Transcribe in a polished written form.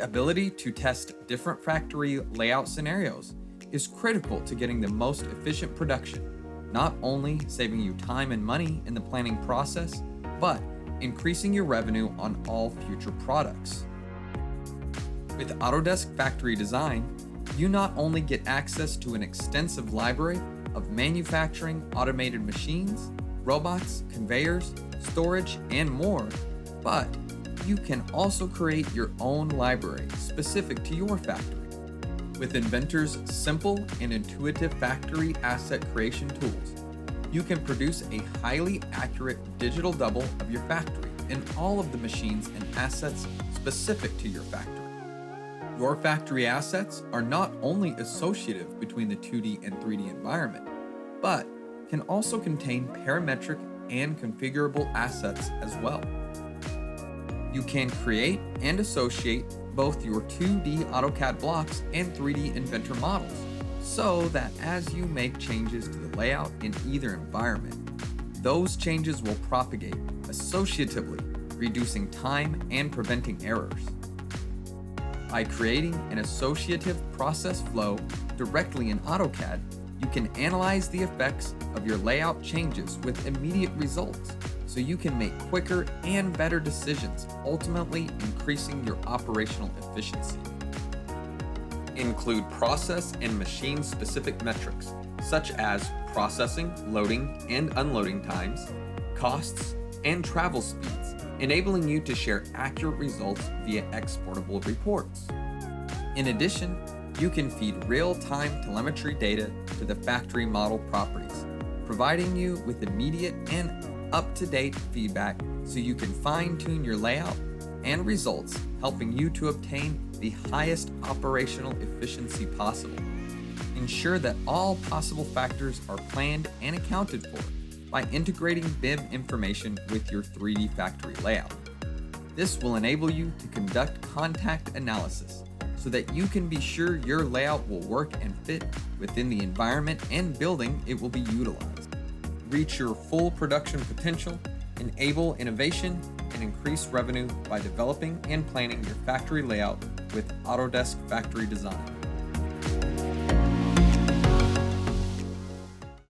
The ability to test different factory layout scenarios is critical to getting the most efficient production, not only saving you time and money in the planning process, but increasing your revenue on all future products. With Autodesk Factory Design, you not only get access to an extensive library of manufacturing automated machines, robots, conveyors, storage, and more, but you can also create your own library specific to your factory. With Inventor's simple and intuitive factory asset creation tools, you can produce a highly accurate digital double of your factory and all of the machines and assets specific to your factory. Your factory assets are not only associative between the 2D and 3D environment, but can also contain parametric and configurable assets as well. You can create and associate both your 2D AutoCAD blocks and 3D Inventor models, so that as you make changes to the layout in either environment, those changes will propagate associatively, reducing time and preventing errors. By creating an associative process flow directly in AutoCAD, you can analyze the effects of your layout changes with immediate results, so you can make quicker and better decisions, ultimately increasing your operational efficiency. Include process and machine-specific metrics, such as processing, loading, and unloading times, costs, and travel speeds, enabling you to share accurate results via exportable reports. In addition, you can feed real-time telemetry data to the factory model properties, providing you with immediate and up-to-date feedback so you can fine-tune your layout and results, helping you to obtain the highest operational efficiency possible. Ensure that all possible factors are planned and accounted for by integrating BIM information with your 3D factory layout. This will enable you to conduct contact analysis so that you can be sure your layout will work and fit within the environment and building it will be utilized. Reach your full production potential, enable innovation, and increase revenue by developing and planning your factory layout with Autodesk Factory Design.